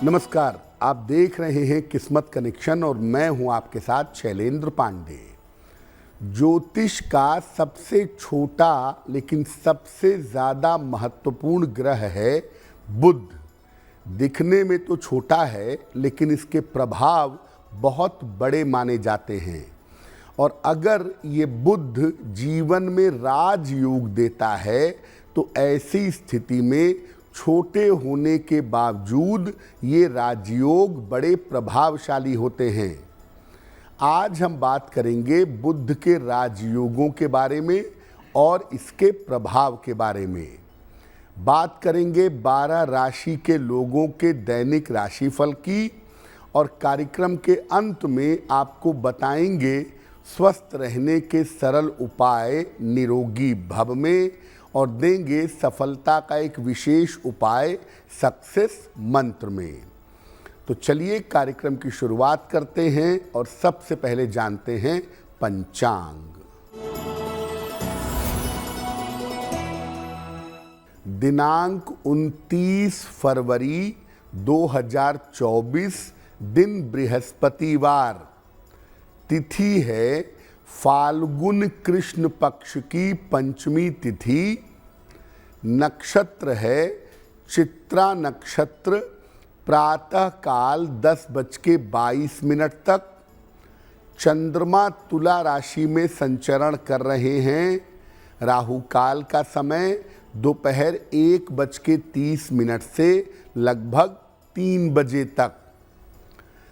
नमस्कार, आप देख रहे हैं किस्मत कनेक्शन और मैं हूं आपके साथ शैलेंद्र पांडे। ज्योतिष का सबसे छोटा लेकिन सबसे ज़्यादा महत्वपूर्ण ग्रह है बुध। दिखने में तो छोटा है लेकिन इसके प्रभाव बहुत बड़े माने जाते हैं। और अगर ये बुध जीवन में राजयोग देता है तो ऐसी स्थिति में छोटे होने के बावजूद ये राजयोग बड़े प्रभावशाली होते हैं। आज हम बात करेंगे बुध के राजयोगों के बारे में और इसके प्रभाव के बारे में। बात करेंगे 12 राशि के लोगों के दैनिक राशिफल की और कार्यक्रम के अंत में आपको बताएंगे स्वस्थ रहने के सरल उपाय निरोगी भव में और देंगे सफलता का एक विशेष उपाय सक्सेस मंत्र में। तो चलिए कार्यक्रम की शुरुआत करते हैं और सबसे पहले जानते हैं पंचांग। दिनांक 29 फरवरी 2024, दिन बृहस्पतिवार, तिथि है फाल्गुन कृष्ण पक्ष की पंचमी तिथि, नक्षत्र है चित्रा नक्षत्र, प्रातः काल 10:22 तक। चंद्रमा तुला राशि में संचरण कर रहे हैं। राहु काल का समय दोपहर 1:30 से लगभग 3 बजे तक।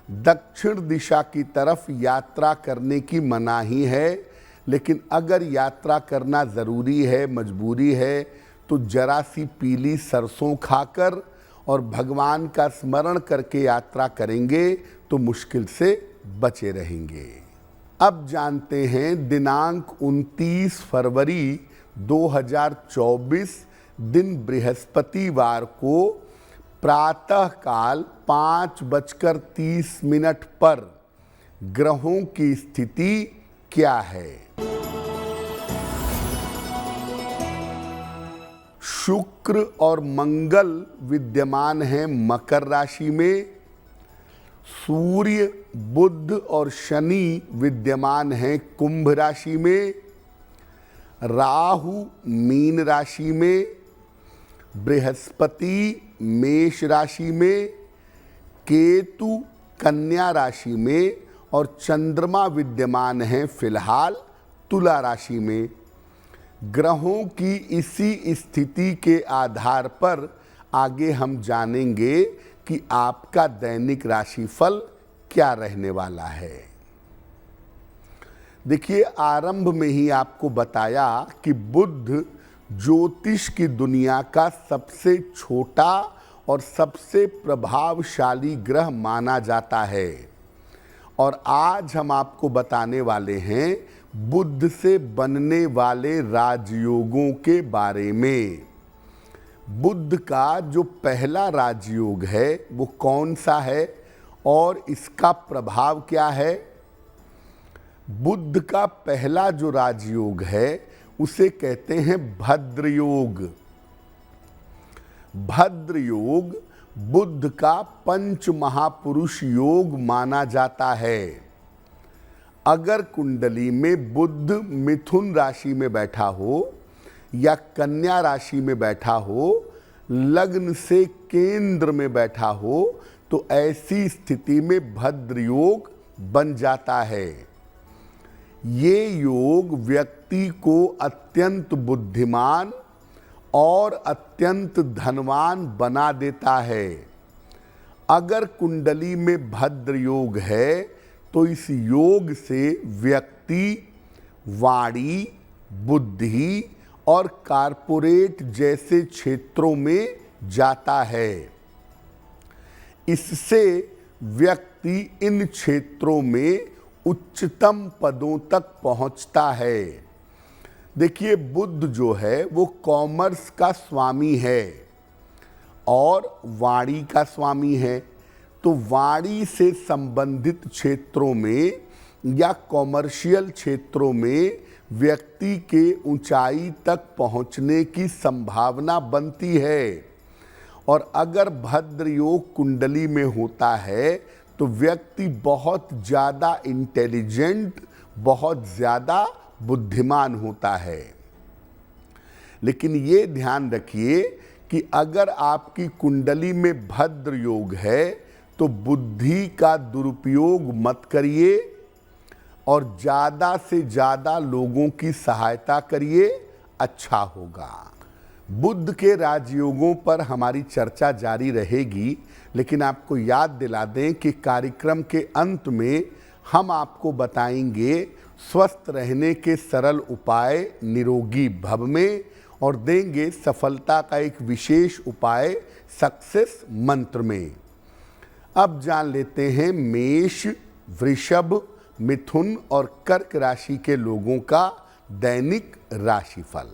दक्षिण दिशा की तरफ यात्रा करने की मनाही है, लेकिन अगर यात्रा करना ज़रूरी है, मजबूरी है, तो जरा सी पीली सरसों खाकर और भगवान का स्मरण करके यात्रा करेंगे तो मुश्किल से बचे रहेंगे। अब जानते हैं दिनांक 29 फरवरी 2024, दिन बृहस्पतिवार को प्रातः काल 5:30 पर ग्रहों की स्थिति क्या है। शुक्र और मंगल विद्यमान हैं मकर राशि में। सूर्य, बुध और शनि विद्यमान हैं कुंभ राशि में। राहु मीन राशि में, बृहस्पति मेष राशि में, केतु कन्या राशि में और चंद्रमा विद्यमान हैं फिलहाल तुला राशि में। ग्रहों की इसी स्थिति के आधार पर आगे हम जानेंगे कि आपका दैनिक राशिफल क्या रहने वाला है। देखिए, आरंभ में ही आपको बताया कि बुध ज्योतिष की दुनिया का सबसे छोटा और सबसे प्रभावशाली ग्रह माना जाता है। और आज हम आपको बताने वाले हैं बुध से बनने वाले राजयोगों के बारे में। बुध का जो पहला राजयोग है वो कौन सा है और इसका प्रभाव क्या है। बुध का पहला जो राजयोग है उसे कहते हैं भद्र योग। भद्र योग बुध का पंच महापुरुष योग माना जाता है। अगर कुंडली में बुध मिथुन राशि में बैठा हो या कन्या राशि में बैठा हो, लग्न से केंद्र में बैठा हो, तो ऐसी स्थिति में भद्र योग बन जाता है। ये योग व्यक्ति को अत्यंत बुद्धिमान और अत्यंत धनवान बना देता है। अगर कुंडली में भद्र योग है तो इस योग से व्यक्ति वाणी, बुद्धि और कारपोरेट जैसे क्षेत्रों में जाता है। इससे व्यक्ति इन क्षेत्रों में उच्चतम पदों तक पहुंचता है। देखिए, बुध जो है वो कॉमर्स का स्वामी है और वाणी का स्वामी है। तो वाणी से संबंधित क्षेत्रों में या कॉमर्शियल क्षेत्रों में व्यक्ति के ऊंचाई तक पहुंचने की संभावना बनती है। और अगर भद्र योग कुंडली में होता है तो व्यक्ति बहुत ज़्यादा इंटेलिजेंट, बहुत ज़्यादा बुद्धिमान होता है। लेकिन ये ध्यान रखिए कि अगर आपकी कुंडली में भद्र योग है तो बुद्धि का दुरुपयोग मत करिए और ज़्यादा से ज़्यादा लोगों की सहायता करिए, अच्छा होगा। बुध के राजयोगों पर हमारी चर्चा जारी रहेगी, लेकिन आपको याद दिला दें कि कार्यक्रम के अंत में हम आपको बताएंगे स्वस्थ रहने के सरल उपाय निरोगी भव में, और देंगे सफलता का एक विशेष उपाय सक्सेस मंत्र में। अब जान लेते हैं मेष, वृषभ, मिथुन और कर्क राशि के लोगों का दैनिक राशिफल।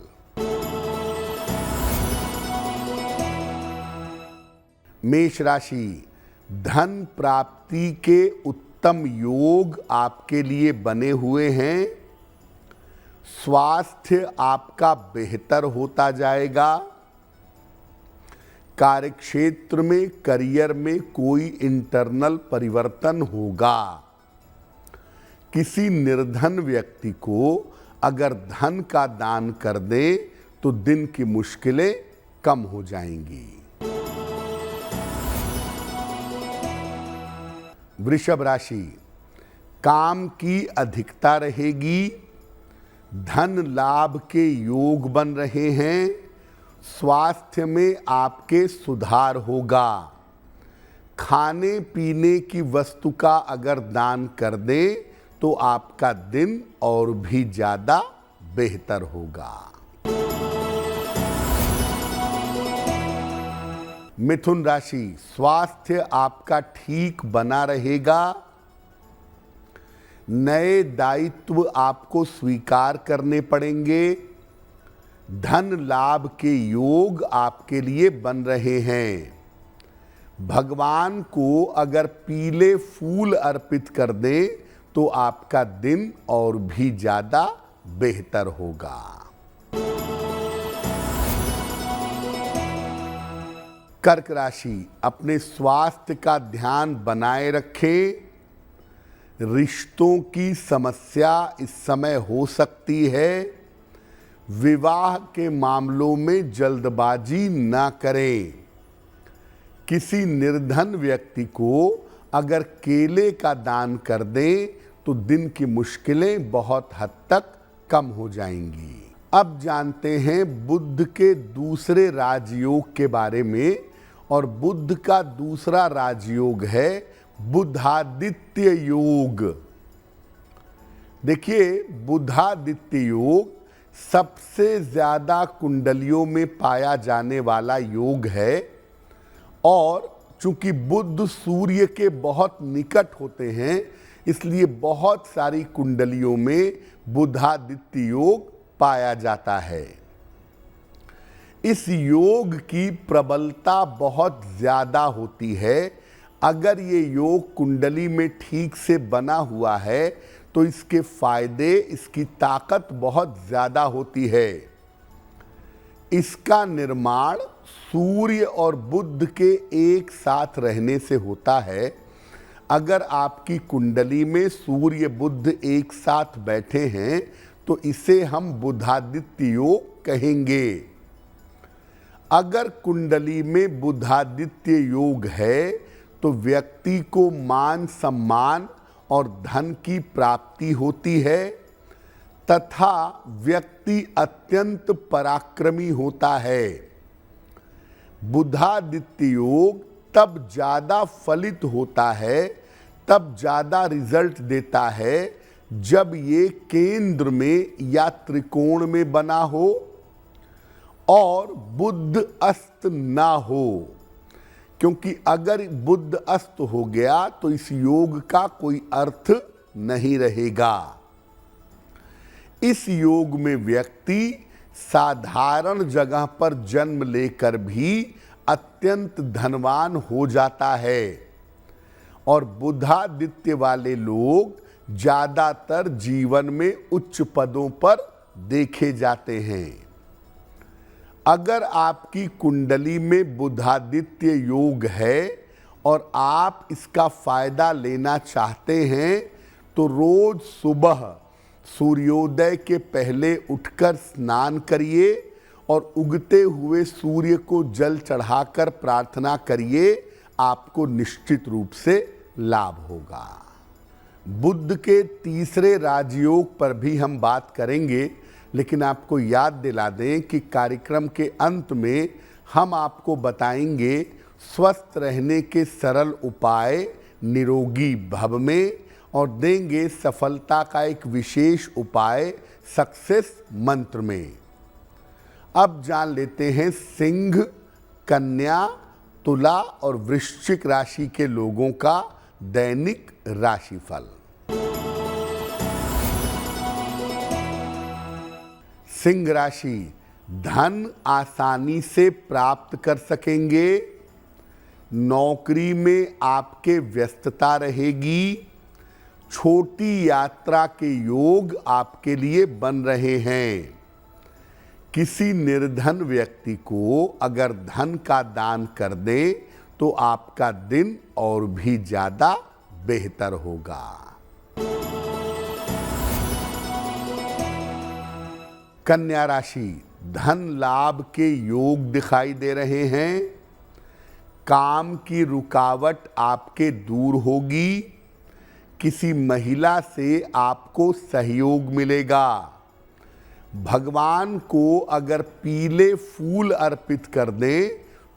मेष राशि, धन प्राप्ति के उत्तम योग आपके लिए बने हुए हैं। स्वास्थ्य आपका बेहतर होता जाएगा। कार्यक्षेत्र में, करियर में कोई इंटरनल परिवर्तन होगा। किसी निर्धन व्यक्ति को अगर धन का दान कर दें तो दिन की मुश्किलें कम हो जाएंगी। वृषभ राशि, काम की अधिकता रहेगी। धन लाभ के योग बन रहे हैं। स्वास्थ्य में आपके सुधार होगा। खाने पीने की वस्तु का अगर दान कर दें तो आपका दिन और भी ज़्यादा बेहतर होगा। मिथुन राशि, स्वास्थ्य आपका ठीक बना रहेगा। नए दायित्व आपको स्वीकार करने पड़ेंगे। धन लाभ के योग आपके लिए बन रहे हैं। भगवान को अगर पीले फूल अर्पित कर दें तो आपका दिन और भी ज़्यादा बेहतर होगा। कर्क राशि, अपने स्वास्थ्य का ध्यान बनाए रखें। रिश्तों की समस्या इस समय हो सकती है। विवाह के मामलों में जल्दबाजी ना करें। किसी निर्धन व्यक्ति को अगर केले का दान कर दें तो दिन की मुश्किलें बहुत हद तक कम हो जाएंगी। अब जानते हैं बुध के दूसरे राजयोग के बारे में, और बुध का दूसरा राजयोग है बुधादित्य योग। देखिए, बुधादित्य योग सबसे ज्यादा कुंडलियों में पाया जाने वाला योग है, और चूंकि बुध सूर्य के बहुत निकट होते हैं इसलिए बहुत सारी कुंडलियों में बुधादित्य योग पाया जाता है। इस योग की प्रबलता बहुत ज्यादा होती है। अगर ये योग कुंडली में ठीक से बना हुआ है तो इसके फायदे, इसकी ताकत बहुत ज्यादा होती है। इसका निर्माण सूर्य और बुध के एक साथ रहने से होता है। अगर आपकी कुंडली में सूर्य बुध एक साथ बैठे हैं तो इसे हम बुधादित्य योग कहेंगे। अगर कुंडली में बुधादित्य योग है तो व्यक्ति को मान सम्मान और धन की प्राप्ति होती है, तथा व्यक्ति अत्यंत पराक्रमी होता है। बुधादित्य योग तब ज़्यादा फलित होता है, तब ज़्यादा रिजल्ट देता है जब ये केंद्र में या त्रिकोण में बना हो और बुध अस्त ना हो, क्योंकि अगर बुध अस्त हो गया तो इस योग का कोई अर्थ नहीं रहेगा। इस योग में व्यक्ति साधारण जगह पर जन्म लेकर भी अत्यंत धनवान हो जाता है, और बुधादित्य वाले लोग ज़्यादातर जीवन में उच्च पदों पर देखे जाते हैं। अगर आपकी कुंडली में बुधादित्य योग है और आप इसका फायदा लेना चाहते हैं तो रोज सुबह सूर्योदय के पहले उठकर स्नान करिए और उगते हुए सूर्य को जल चढ़ाकर प्रार्थना करिए, आपको निश्चित रूप से लाभ होगा। बुध के तीसरे राजयोग पर भी हम बात करेंगे, लेकिन आपको याद दिला दें कि कार्यक्रम के अंत में हम आपको बताएंगे स्वस्थ रहने के सरल उपाय निरोगी भव में और देंगे सफलता का एक विशेष उपाय सक्सेस मंत्र में। अब जान लेते हैं सिंह, कन्या, तुला और वृश्चिक राशि के लोगों का दैनिक राशिफल। सिंह राशि, धन आसानी से प्राप्त कर सकेंगे। नौकरी में आपके व्यस्तता रहेगी। छोटी यात्रा के योग आपके लिए बन रहे हैं। किसी निर्धन व्यक्ति को अगर धन का दान कर दें तो आपका दिन और भी ज्यादा बेहतर होगा। कन्या राशि, धन लाभ के योग दिखाई दे रहे हैं। काम की रुकावट आपके दूर होगी। किसी महिला से आपको सहयोग मिलेगा। भगवान को अगर पीले फूल अर्पित कर दें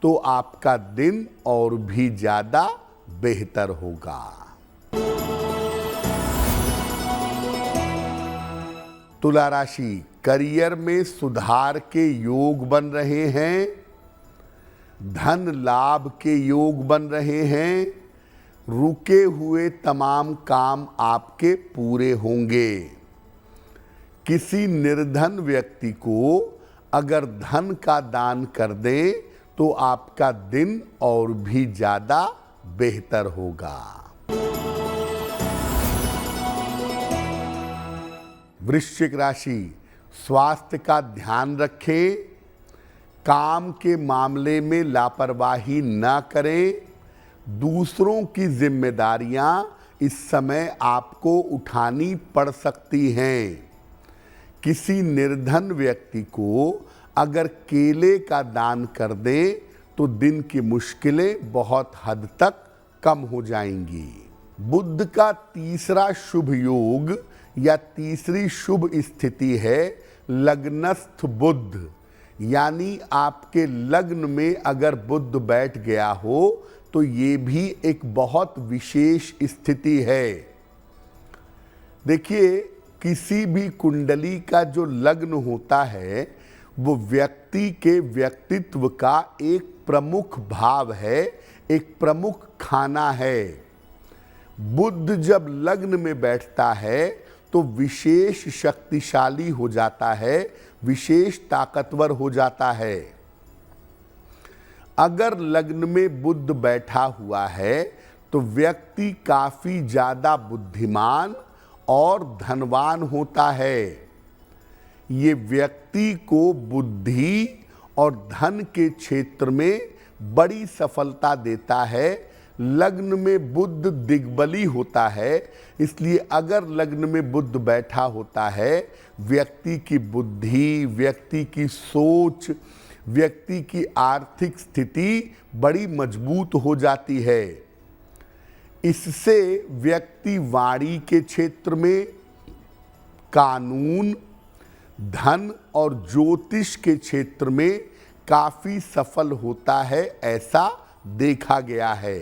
तो आपका दिन और भी ज्यादा बेहतर होगा। तुला राशि, करियर में सुधार के योग बन रहे हैं। धन लाभ के योग बन रहे हैं। रुके हुए तमाम काम आपके पूरे होंगे। किसी निर्धन व्यक्ति को अगर धन का दान कर दें तो आपका दिन और भी ज्यादा बेहतर होगा। वृश्चिक राशि, स्वास्थ्य का ध्यान रखें। काम के मामले में लापरवाही न करें। दूसरों की जिम्मेदारियां इस समय आपको उठानी पड़ सकती हैं। किसी निर्धन व्यक्ति को अगर केले का दान कर दें तो दिन की मुश्किलें बहुत हद तक कम हो जाएंगी। बुध का तीसरा शुभ योग या तीसरी शुभ स्थिति है लग्नस्थ बुध, यानी आपके लग्न में अगर बुध बैठ गया हो तो ये भी एक बहुत विशेष स्थिति है। देखिए, किसी भी कुंडली का जो लग्न होता है वो व्यक्ति के व्यक्तित्व का एक प्रमुख भाव है, एक प्रमुख खाना है। बुध जब लग्न में बैठता है तो विशेष शक्तिशाली हो जाता है, विशेष ताकतवर हो जाता है। अगर लग्न में बुध बैठा हुआ है तो व्यक्ति काफी ज्यादा बुद्धिमान और धनवान होता है। ये व्यक्ति को बुद्धि और धन के क्षेत्र में बड़ी सफलता देता है। लग्न में बुध दिग्बली होता है, इसलिए अगर लग्न में बुध बैठा होता है, व्यक्ति की बुद्धि, व्यक्ति की सोच, व्यक्ति की आर्थिक स्थिति बड़ी मजबूत हो जाती है। इससे व्यक्ति वाणी के क्षेत्र में, कानून, धन और ज्योतिष के क्षेत्र में काफी सफल होता है, ऐसा देखा गया है।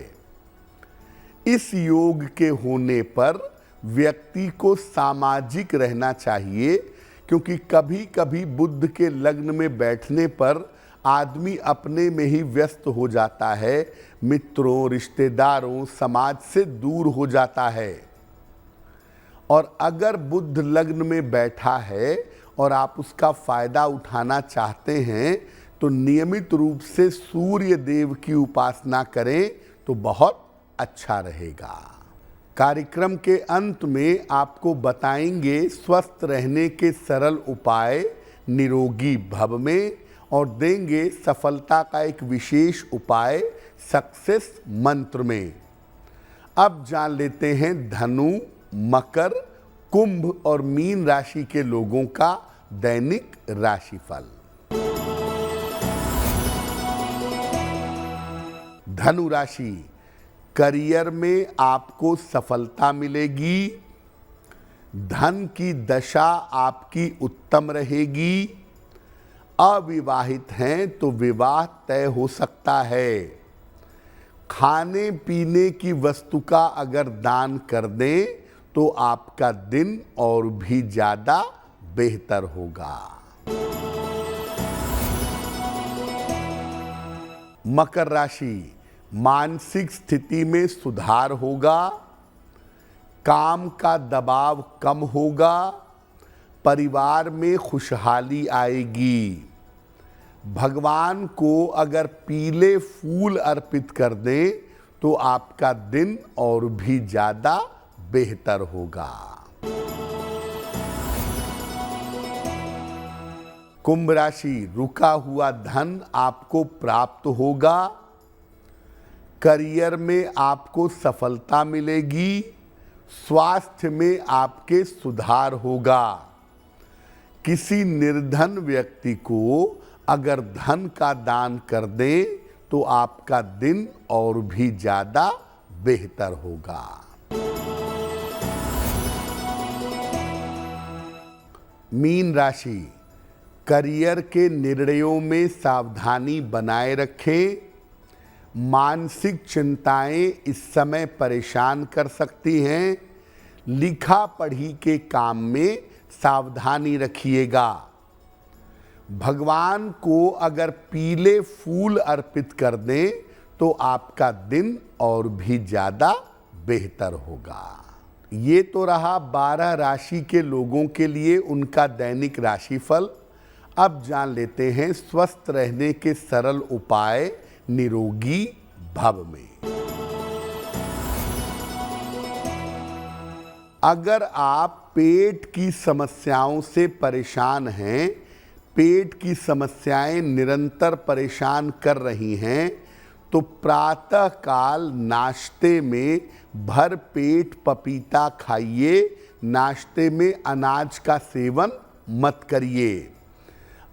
इस योग के होने पर व्यक्ति को सामाजिक रहना चाहिए, क्योंकि कभी कभी बुध के लग्न में बैठने पर आदमी अपने में ही व्यस्त हो जाता है, मित्रों, रिश्तेदारों, समाज से दूर हो जाता है। और अगर बुध लग्न में बैठा है और आप उसका फायदा उठाना चाहते हैं तो नियमित रूप से सूर्य देव की उपासना करें तो बहुत अच्छा रहेगा। कार्यक्रम के अंत में आपको बताएंगे स्वस्थ रहने के सरल उपाय निरोगी भव में और देंगे सफलता का एक विशेष उपाय सक्सेस मंत्र में। अब जान लेते हैं धनु, मकर, कुंभ और मीन राशि के लोगों का दैनिक राशिफल। धनु राशि, करियर में आपको सफलता मिलेगी। धन की दशा आपकी उत्तम रहेगी। अविवाहित हैं तो विवाह तय हो सकता है। खाने पीने की वस्तु का अगर दान कर दें तो आपका दिन और भी ज्यादा बेहतर होगा। मकर राशि, मानसिक स्थिति में सुधार होगा। काम का दबाव कम होगा। परिवार में खुशहाली आएगी। भगवान को अगर पीले फूल अर्पित कर दें तो आपका दिन और भी ज्यादा बेहतर होगा। कुंभ राशि, रुका हुआ धन आपको प्राप्त होगा। करियर में आपको सफलता मिलेगी। स्वास्थ्य में आपके सुधार होगा। किसी निर्धन व्यक्ति को अगर धन का दान कर दें तो आपका दिन और भी ज्यादा बेहतर होगा। मीन राशि, करियर के निर्णयों में सावधानी बनाए रखें। मानसिक चिंताएं इस समय परेशान कर सकती हैं। लिखा पढ़ी के काम में सावधानी रखिएगा। भगवान को अगर पीले फूल अर्पित कर दें तो आपका दिन और भी ज्यादा बेहतर होगा। ये तो रहा 12 राशि के लोगों के लिए उनका दैनिक राशिफल। अब जान लेते हैं स्वस्थ रहने के सरल उपाय निरोगी भव में। अगर आप पेट की समस्याओं से परेशान हैं, पेट की समस्याएं निरंतर परेशान कर रही हैं, तो प्रातः काल नाश्ते में भर पेट पपीता खाइए। नाश्ते में अनाज का सेवन मत करिए।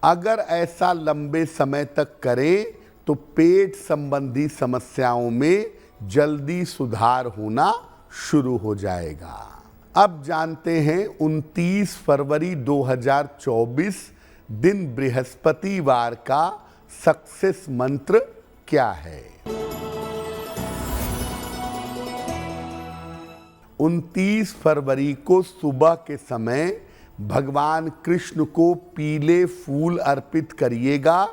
अगर ऐसा लंबे समय तक करें तो पेट संबंधी समस्याओं में जल्दी सुधार होना शुरू हो जाएगा। अब जानते हैं 29 फरवरी 2024 दिन बृहस्पतिवार का सक्सेस मंत्र क्या है। 29 फरवरी को सुबह के समय भगवान कृष्ण को पीले फूल अर्पित करिएगा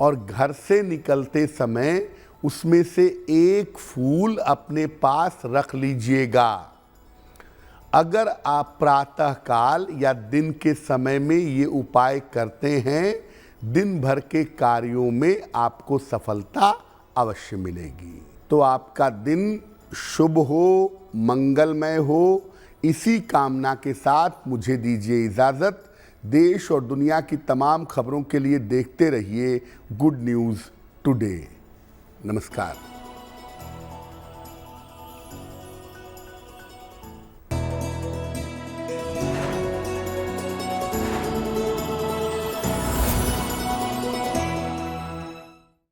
और घर से निकलते समय उसमें से एक फूल अपने पास रख लीजिएगा। अगर आप प्रातः काल या दिन के समय में ये उपाय करते हैं, दिन भर के कार्यों में आपको सफलता अवश्य मिलेगी। तो आपका दिन शुभ हो, मंगलमय हो, इसी कामना के साथ मुझे दीजिए इजाज़त। देश और दुनिया की तमाम खबरों के लिए देखते रहिए गुड न्यूज़ टुडे। नमस्कार।